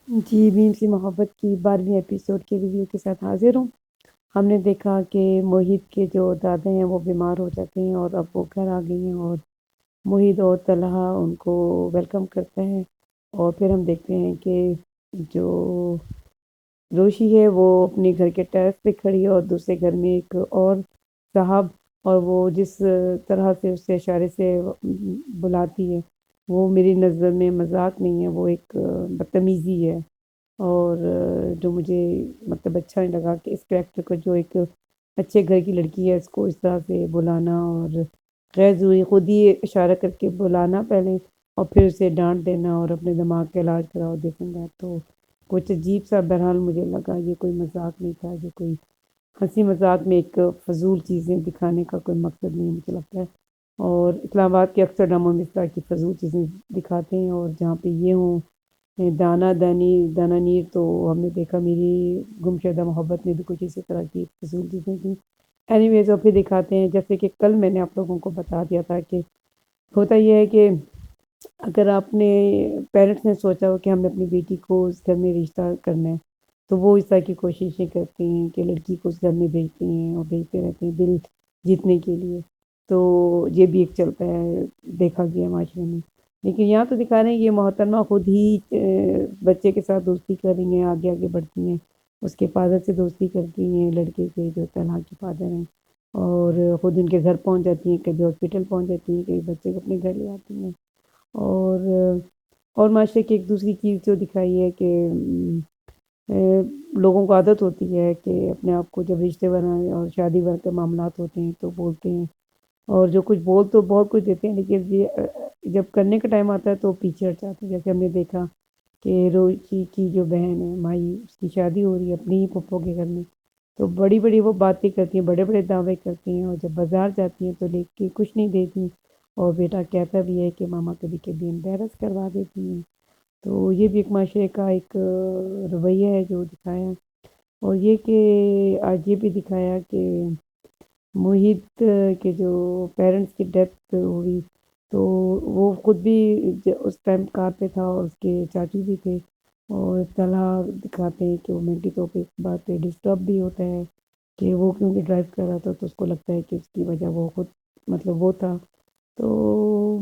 جی، بھیم سی محبت کی 12ویں ایپیسوڈ کے ریویو کے ساتھ حاضر ہوں۔ ہم نے دیکھا کہ موہت کے جو دادا ہیں وہ بیمار ہو جاتے ہیں اور اب وہ گھر آ گئی ہیں اور موہت اور طلحہ ان کو ویلکم کرتے ہیں اور پھر ہم دیکھتے ہیں کہ جو روشی ہے وہ اپنے گھر کے ٹیرس پہ کھڑی ہے اور دوسرے گھر میں ایک اور صاحب، اور وہ جس طرح سے اسے اشارے سے بلاتی ہے وہ میری نظر میں مذاق نہیں ہے، وہ ایک بدتمیزی ہے۔ اور جو مجھے مطلب اچھا نہیں لگا کہ اس کریکٹر کو، جو ایک اچھے گھر کی لڑکی ہے، اس کو اس طرح سے بلانا اور غیر ضروری خود ہی اشارہ کر کے بلانا پہلے اور پھر اسے ڈانٹ دینا اور اپنے دماغ کا علاج کراؤ دیکھیں گا تو کچھ عجیب سا بہرحال مجھے لگا یہ کوئی مذاق نہیں تھا، یہ کوئی ہنسی مذاق میں ایک فضول چیزیں دکھانے کا کوئی مقصد نہیں مجھے لگتا ہے۔ اور اسلام آباد کے اکثر ڈراموں میں اس طرح کی فضول چیزیں دکھاتے ہیں اور جہاں پہ یہ ہوں دانا نیر، تو ہم نے دیکھا میری گمشدہ محبت میں بھی کچھ اسی طرح کی فضول چیزیں تھیں۔ اینی ویز اور پھر دکھاتے ہیں جیسے کہ کل میں نے آپ لوگوں کو بتا دیا تھا کہ ہوتا یہ ہے کہ اگر آپ نے پیرنٹس نے سوچا ہو کہ ہم نے اپنی بیٹی کو اس گھر میں رشتہ کرنا ہے تو وہ اس طرح کی کوششیں کرتے ہیں کہ لڑکی کو اس گھر میں بھیجتے ہیں اور بھیجتے رہتے ہیں دل جیتنے کے لیے۔ تو یہ بھی ایک چلتا ہے، دیکھا گیا معاشرے میں، لیکن یہاں تو دکھا رہے ہیں یہ محترمہ خود ہی بچے کے ساتھ دوستی کر رہی ہیں، آگے آگے بڑھتی ہیں، اس کے فادر سے دوستی کرتی ہیں، لڑکے کے جو طلحہ کے فادر ہیں، اور خود ان کے گھر پہنچ جاتی ہیں، کبھی ہاسپٹل پہنچ جاتی ہیں، کبھی بچے کو اپنے گھر لے آتی ہیں۔ اور معاشرے کی ایک دوسری چیز جو دکھائی ہے کہ لوگوں کو عادت ہوتی ہے کہ اپنے آپ کو جب رشتے بنانے اور شادی بن کے معاملات ہوتے ہیں تو بولتے ہیں، اور جو کچھ بول تو بہت کچھ دیتے ہیں، لیکن یہ جب کرنے کا ٹائم آتا ہے تو پیچھے ہٹ جاتے ہیں۔ جیسے ہم نے دیکھا کہ روشی کی جو بہن ہے ماہی، اس کی شادی ہو رہی ہے اپنی ہی پھپھو کے گھر میں، تو بڑی بڑی وہ باتیں کرتی ہیں، بڑے بڑے دعوے کرتی ہیں، اور جب بازار جاتی ہیں تو لے کے کچھ نہیں دیتی، اور بیٹا کہتا بھی ہے کہ ماما کبھی کبھی امبیرس کروا دیتی ہیں۔ تو یہ بھی ایک معاشرے کا ایک رویہ ہے جو دکھایا ہے۔ اور یہ کہ آج یہ بھی دکھایا کہ موہت کے جو پیرنٹس کی ڈیتھ ہوئی تو وہ خود بھی اس ٹائم کار پہ تھا اور اس کے چاچو بھی تھے، اور طلحہ دکھاتے ہیں کہ وہ مینٹلی طور پہ اس بات پہ ڈسٹرب بھی ہوتا ہے کہ وہ کیونکہ ڈرائیو کر رہا تھا تو اس کو لگتا ہے کہ اس کی وجہ وہ خود مطلب وہ تھا۔ تو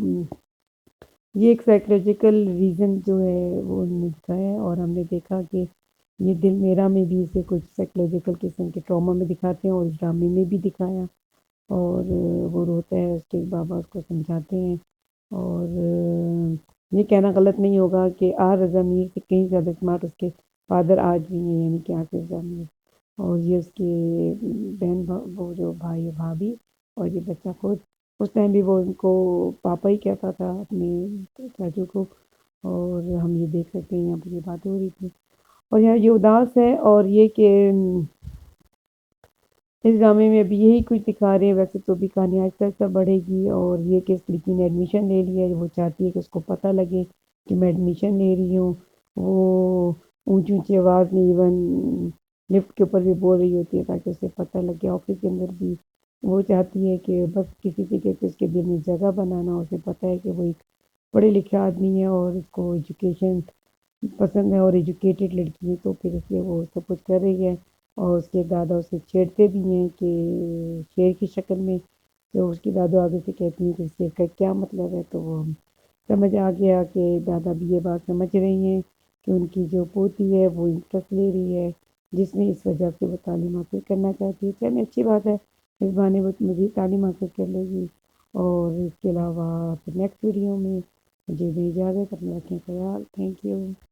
یہ ایک سائیکولوجیکل ریزن جو ہے وہ انہوں نے دکھایا ہے، اور ہم نے دیکھا کہ یہ دل میرا میں بھی اسے کچھ سائیکولوجیکل قسم کے ٹراما میں دکھاتے ہیں اور اس ڈرامے میں بھی دکھایا، اور وہ روتا ہے، اس کے بابا اس کو سمجھاتے ہیں، اور یہ کہنا غلط نہیں ہوگا کہ رضا میر سے کہیں زیادہ اسمارٹ اس کے فادر آج بھی ہیں، یعنی کہ آصف رضا میر، اور یہ اس کے بہن وہ جو بھائی بھابھی اور یہ بچہ خود، اس ٹائم بھی وہ ان کو پاپا ہی کہتا تھا اپنے چاچو کو، اور ہم یہ دیکھ سکتے ہیں یہاں پہ یہ باتیں ہو رہی تھی۔ اور یہاں یہ اداس ہے، اور یہ کہ اس ڈرامے میں ابھی یہی کچھ دکھا رہے ہیں، ویسے تو بھی کہانی آہستہ آہستہ بڑھے گی، اور یہ کہ اس لڑکی نے ایڈمیشن لے لی ہے، وہ چاہتی ہے کہ اس کو پتہ لگے کہ میں ایڈمیشن لے رہی ہوں۔ وہ اونچی اونچی آواز میں ایون لفٹ کے اوپر بھی بول رہی ہوتی ہے تاکہ اسے پتہ لگے، آفس کے اندر بھی وہ چاہتی ہے کہ بس کسی طریقے سے اس کے دل میں جگہ بنانا، اسے پتہ ہے کہ وہ ایک پڑھے لکھے آدمی ہے اور اس کو ایجوکیشن پسند ہے اور ایجوکیٹڈ لڑکی ہے، تو پھر اس لیے وہ سب کچھ کر رہی ہے، اور اس کے دادا اسے چھیڑتے بھی ہیں کہ شیر کی شکل میں، تو اس کی دادو آگے سے کہتی ہیں کہ شیر کا کیا مطلب ہے، تو وہ سمجھ آ گیا کہ دادا بھی یہ بات سمجھ رہی ہیں کہ ان کی جو پوتی ہے وہ انٹرسٹ لے رہی ہے جس میں اس وجہ سے وہ تعلیم حاصل کرنا چاہتی ہے۔ چلیں اچھی بات ہے، اس بہانے وہ مزید تعلیم حاصل کر لے گی۔ اور اس کے علاوہ پھر نیکسٹ ویڈیو میں مجھے بھی اجازت، اپنا رکھیں خیال، تھینک یو۔